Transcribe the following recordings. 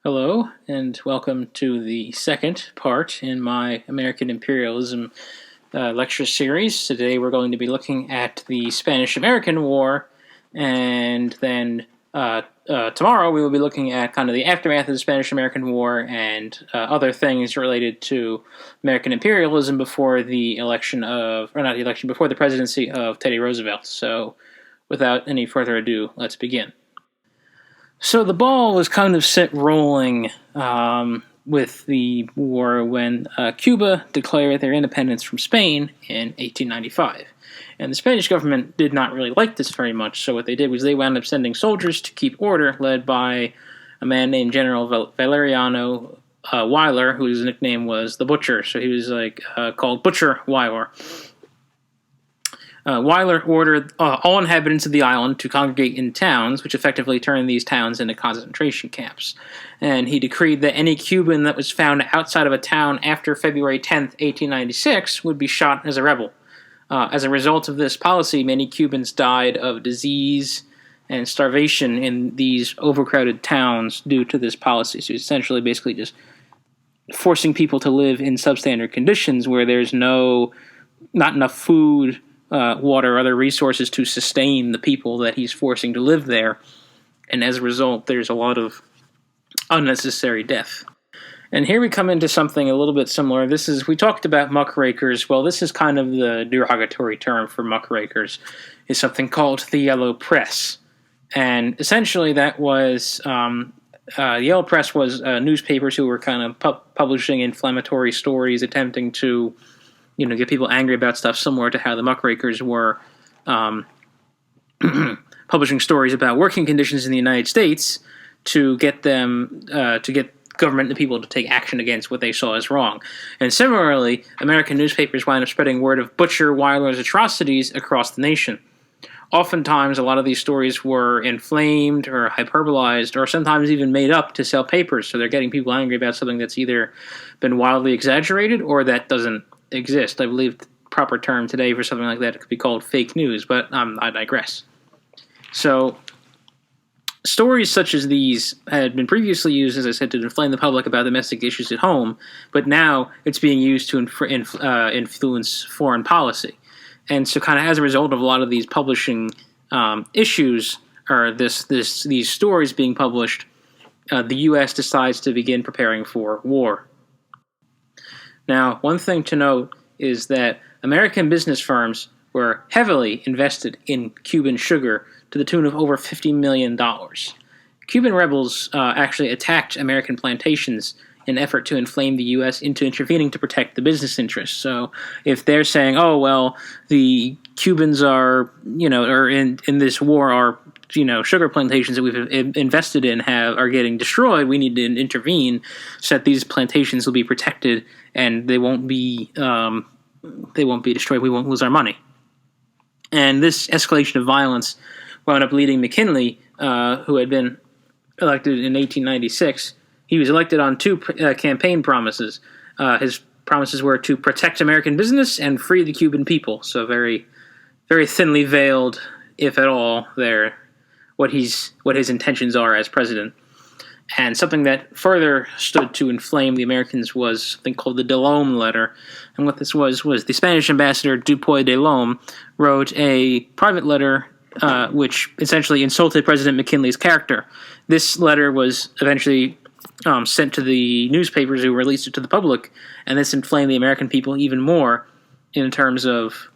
Hello, and welcome to the second part in my American Imperialism lecture series. Today we're going to be looking at the Spanish-American War, and then tomorrow we will be looking at kind of the aftermath of the Spanish-American War and other things related to American imperialism before the election of, or not the election, before the presidency of Teddy Roosevelt. So without any further ado, let's begin. So the ball was kind of set rolling with the war when Cuba declared their independence from Spain in 1895. And the Spanish government did not really like this very much, so what they did was they wound up sending soldiers to keep order, led by a man named General Valeriano Weyler, whose nickname was the Butcher. So he was called Butcher Weyler. Weyler ordered all inhabitants of the island to congregate in towns, which effectively turned these towns into concentration camps. And he decreed that any Cuban that was found outside of a town after February 10th, 1896, would be shot as a rebel. As a result of this policy, many Cubans died of disease and starvation in these overcrowded towns due to this policy. So essentially, basically just forcing people to live in substandard conditions where there's not enough food, water, or other resources to sustain the people that he's forcing to live there. And as a result, there's a lot of unnecessary death. And here we come into something a little bit similar. We talked about muckrakers. Well, this is kind of the derogatory term for muckrakers, is something called the Yellow Press. And essentially that was, the Yellow Press was newspapers who were kind of publishing inflammatory stories, attempting to get people angry about stuff, similar to how the muckrakers were publishing stories about working conditions in the United States to get government and the people to take action against what they saw as wrong. And similarly, American newspapers wound up spreading word of Butcher Weyler's atrocities across the nation. Oftentimes, a lot of these stories were inflamed or hyperbolized or sometimes even made up to sell papers, so they're getting people angry about something that's either been wildly exaggerated or that doesn't exist. I believe the proper term today for something like that could be called fake news, but I digress. So, stories such as these had been previously used, as I said, to inflame the public about domestic issues at home, but now it's being used to influence foreign policy. And so kind of as a result of a lot of these publishing issues, or these stories being published, the U.S. decides to begin preparing for war. Now, one thing to note is that American business firms were heavily invested in Cuban sugar to the tune of over $50 million. Cuban rebels actually attacked American plantations in an effort to inflame the U.S. into intervening to protect the business interests. So if they're saying, oh, well, the Cubans are in this war, our sugar plantations that we've invested in are getting destroyed, we need to intervene so that these plantations will be protected and they won't be destroyed. We won't lose our money. And this escalation of violence wound up leading McKinley, who had been elected in 1896. He was elected on two campaign promises. His promises were to protect American business and free the Cuban people. So very, very thinly veiled, if at all, what his intentions are as president. And something that further stood to inflame the Americans was something called the Delome letter. And what this was the Spanish ambassador Dupuy de Lome wrote a private letter which essentially insulted President McKinley's character. This letter was eventually sent to the newspapers who released it to the public, and this inflamed the American people even more in terms of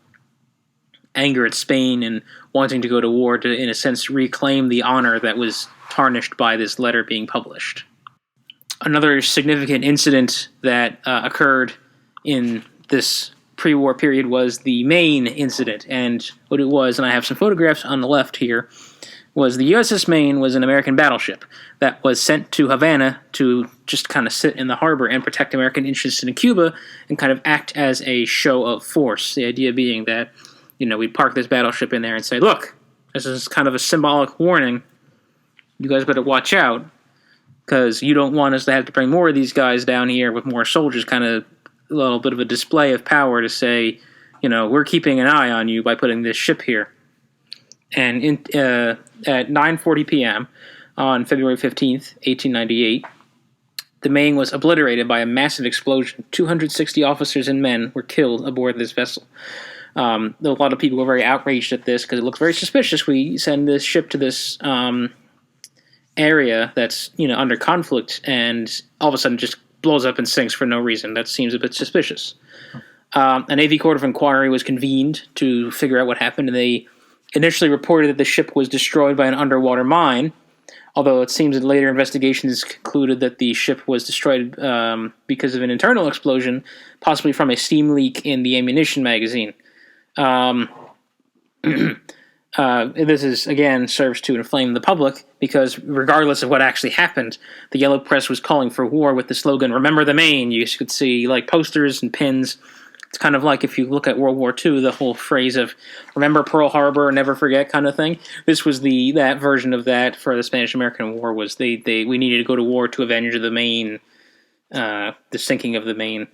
anger at Spain and wanting to go to war to, in a sense, reclaim the honor that was tarnished by this letter being published. Another significant incident that occurred in this pre-war period was the Maine incident, and what it was, and I have some photographs on the left here, was the USS Maine was an American battleship that was sent to Havana to just kind of sit in the harbor and protect American interests in Cuba and kind of act as a show of force. The idea being that, we'd park this battleship in there and say, look, this is kind of a symbolic warning. You guys better watch out, because you don't want us to have to bring more of these guys down here with more soldiers, kind of a little bit of a display of power to say, we're keeping an eye on you by putting this ship here. And at 9:40 p.m. on February 15th, 1898, the Maine was obliterated by a massive explosion. 260 officers and men were killed aboard this vessel. A lot of people were very outraged at this because it looked very suspicious. We send this ship to this area that's under conflict, and all of a sudden just blows up and sinks for no reason. That seems a bit suspicious. A Navy Court of Inquiry was convened to figure out what happened, and they initially reported that the ship was destroyed by an underwater mine, although it seems that later investigations concluded that the ship was destroyed because of an internal explosion, possibly from a steam leak in the ammunition magazine. This is, again, serves to inflame the public, because regardless of what actually happened, the Yellow Press was calling for war with the slogan, "Remember the Maine." You could see posters and pins. It's kind of like if you look at World War II, the whole phrase of "Remember Pearl Harbor, never forget" kind of thing. This was that version of that for the Spanish-American War. Was we needed to go to war to avenge the Maine, the sinking of the Maine.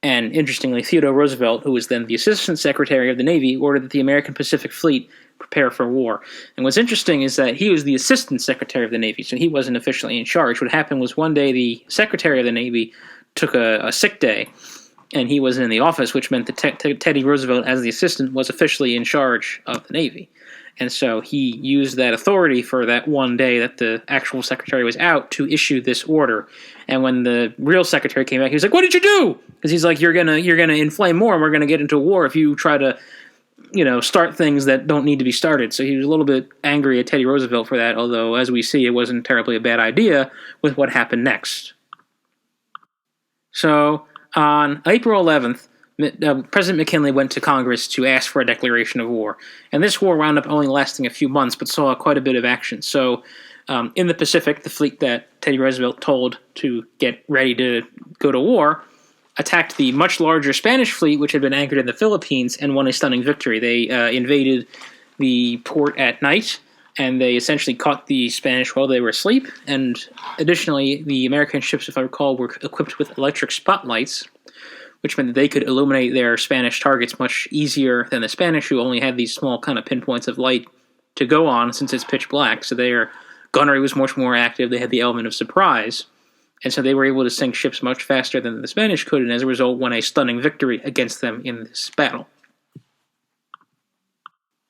And interestingly, Theodore Roosevelt, who was then the Assistant Secretary of the Navy, ordered that the American Pacific Fleet prepare for war. And what's interesting is that he was the Assistant Secretary of the Navy, so he wasn't officially in charge. What happened was one day the Secretary of the Navy took a sick day, and he wasn't in the office, which meant that Teddy Roosevelt, as the assistant, was officially in charge of the Navy. And so he used that authority for that one day that the actual secretary was out to issue this order. And when the real secretary came back, he was like, "What did you do?" Because he's like, "You're gonna inflame more, and we're gonna get into a war if you try to, start things that don't need to be started." So he was a little bit angry at Teddy Roosevelt for that. Although, as we see, it wasn't terribly a bad idea with what happened next. So on April 11th. President McKinley went to Congress to ask for a declaration of war. And this war wound up only lasting a few months, but saw quite a bit of action. So in the Pacific, the fleet that Teddy Roosevelt told to get ready to go to war attacked the much larger Spanish fleet, which had been anchored in the Philippines, and won a stunning victory. They invaded the port at night, and they essentially caught the Spanish while they were asleep. And additionally, the American ships, if I recall, were equipped with electric spotlights, which meant that they could illuminate their Spanish targets much easier than the Spanish, who only had these small kind of pinpoints of light to go on since it's pitch black. So their gunnery was much more active. They had the element of surprise. And so they were able to sink ships much faster than the Spanish could, and as a result won a stunning victory against them in this battle.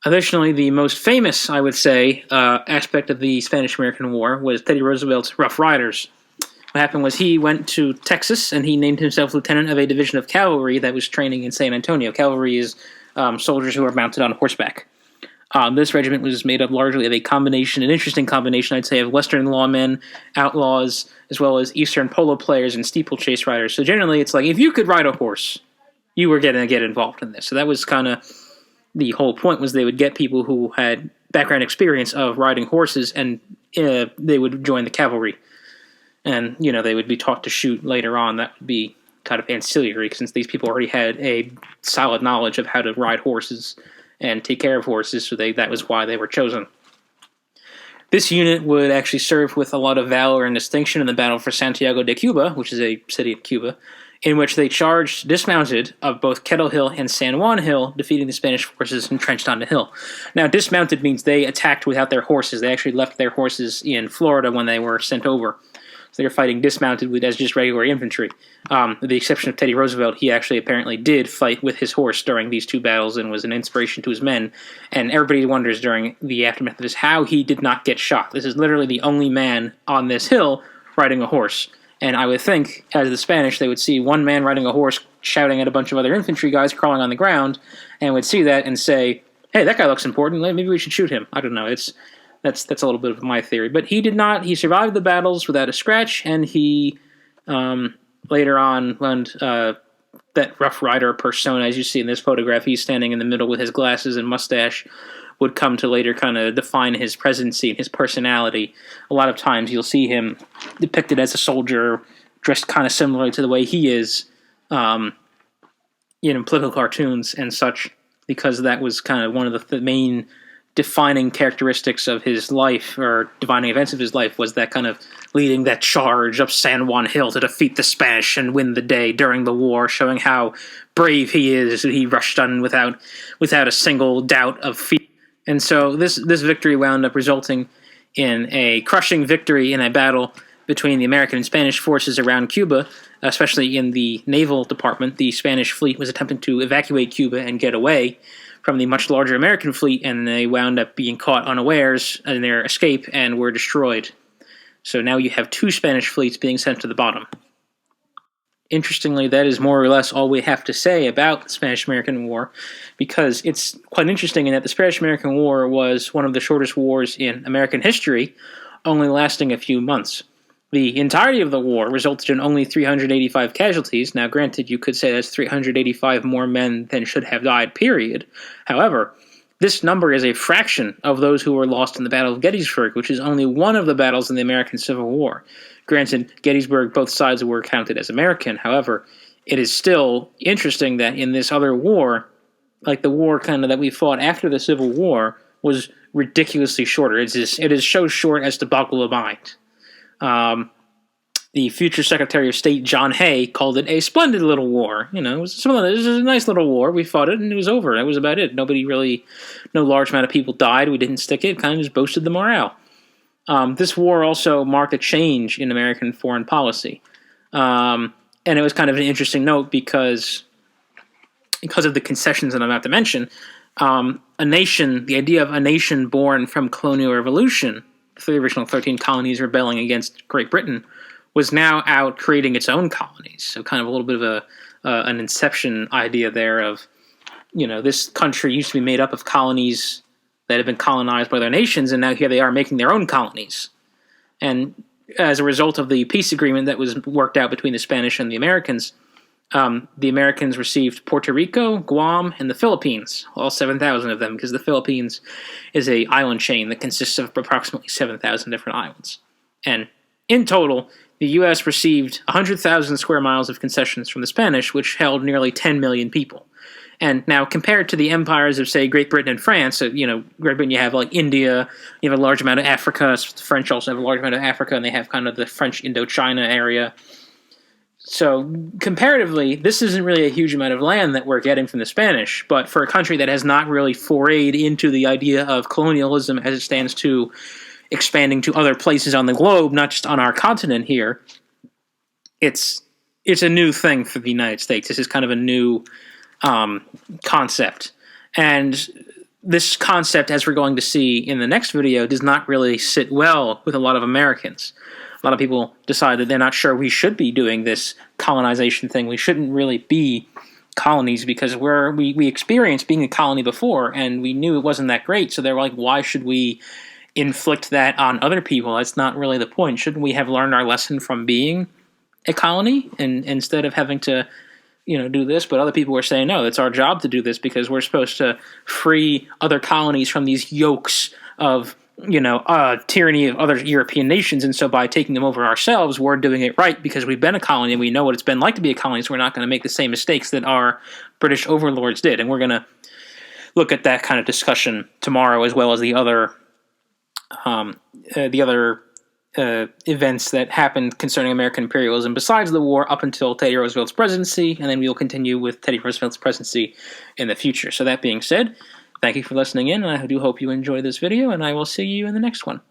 Additionally, the most famous, I would say, aspect of the Spanish-American War was Teddy Roosevelt's Rough Riders. What happened was he went to Texas, and he named himself lieutenant of a division of cavalry that was training in San Antonio. Cavalry is soldiers who are mounted on horseback. This regiment was made up largely of an interesting combination, I'd say, of Western lawmen, outlaws, as well as Eastern polo players and steeplechase riders. So generally, it's like, if you could ride a horse, you were going to get involved in this. So that was kind of the whole point, was they would get people who had background experience of riding horses, and they would join the cavalry. And, they would be taught to shoot later on. That would be kind of ancillary, since these people already had a solid knowledge of how to ride horses and take care of horses, so that was why they were chosen. This unit would actually serve with a lot of valor and distinction in the Battle for Santiago de Cuba, which is a city in Cuba, in which they charged dismounted of both Kettle Hill and San Juan Hill, defeating the Spanish forces entrenched on the hill. Now, dismounted means they attacked without their horses. They actually left their horses in Florida when they were sent over. So they're fighting dismounted as just regular infantry. With the exception of Teddy Roosevelt, he actually apparently did fight with his horse during these two battles and was an inspiration to his men. And everybody wonders during the aftermath of this how he did not get shot. This is literally the only man on this hill riding a horse. And I would think, as the Spanish, they would see one man riding a horse shouting at a bunch of other infantry guys crawling on the ground, and would see that and say, "Hey, that guy looks important. Maybe we should shoot him." I don't know. That's a little bit of my theory. But he did not. He survived the battles without a scratch, and he later on learned that Rough Rider persona, as you see in this photograph, he's standing in the middle with his glasses and mustache, would come to later kind of define his presidency and his personality. A lot of times you'll see him depicted as a soldier, dressed kind of similarly to the way he is, political cartoons and such, because that was kind of one of the main defining characteristics of his life, or defining events of his life, was that kind of leading that charge up San Juan Hill to defeat the Spanish and win the day during the war, showing how brave he is. He rushed on without a single doubt of fear. And so this victory wound up resulting in a crushing victory in a battle between the American and Spanish forces around Cuba, especially in the naval department. The Spanish fleet was attempting to evacuate Cuba and get away from the much larger American fleet, and they wound up being caught unawares in their escape and were destroyed. So now you have 2 Spanish fleets being sent to the bottom. Interestingly, that is more or less all we have to say about the Spanish-American War, because it's quite interesting in that the Spanish-American War was one of the shortest wars in American history, only lasting a few months. The entirety of the war resulted in only 385 casualties. Now, granted, you could say that's 385 more men than should have died, period. However, this number is a fraction of those who were lost in the Battle of Gettysburg, which is only one of the battles in the American Civil War. Granted, Gettysburg, both sides were counted as American. However, it is still interesting that in this other war, like the war kind of that we fought after the Civil War, was ridiculously shorter. It is so short as to boggle the mind. The future Secretary of State, John Hay, called it a splendid little war. You know, it was a nice little war. We fought it, and it was over. That was about it. No large amount of people died. We didn't stick it. Kind of just boasted the morale. This war also marked a change in American foreign policy. And it was kind of an interesting note because of the concessions that I'm about to mention. The idea of a nation born from colonial revolution, the original 13 colonies rebelling against Great Britain, was now out creating its own colonies. So kind of a little bit of an inception idea there of, you know, this country used to be made up of colonies that had been colonized by other nations, and now here they are making their own colonies. And as a result of the peace agreement that was worked out between the Spanish and the Americans received Puerto Rico, Guam, and the Philippines, all 7,000 of them, because the Philippines is an island chain that consists of approximately 7,000 different islands. And in total, the U.S. received 100,000 square miles of concessions from the Spanish, which held nearly 10 million people. And now, compared to the empires of, say, Great Britain and France, so, you know, Great Britain, you have, like, India, you have a large amount of Africa, the French also have a large amount of Africa, and they have kind of the French Indochina area. So, comparatively, this isn't really a huge amount of land that we're getting from the Spanish, but for a country that has not really forayed into the idea of colonialism as it stands to expanding to other places on the globe, not just on our continent here, it's a new thing for the United States. This is kind of a new concept. And this concept, as we're going to see in the next video, does not really sit well with a lot of Americans. A lot of people decide that they're not sure we should be doing this colonization thing. We shouldn't really be colonies because we experienced being a colony before, and we knew it wasn't that great. So they're like, why should we inflict that on other people? That's not really the point. Shouldn't we have learned our lesson from being a colony, and instead of having to, you know, do this? But other people were saying, no, it's our job to do this because we're supposed to free other colonies from these yokes of, you know, tyranny of other European nations. And so by taking them over ourselves, we're doing it right because we've been a colony and we know what it's been like to be a colony. So we're not going to make the same mistakes that our British overlords did. And we're going to look at that kind of discussion tomorrow, as well as the other events that happened concerning American imperialism besides the war up until Teddy Roosevelt's presidency, and then we will continue with Teddy Roosevelt's presidency in the future. So that being said, thank you for listening in, and I do hope you enjoyed this video, and I will see you in the next one.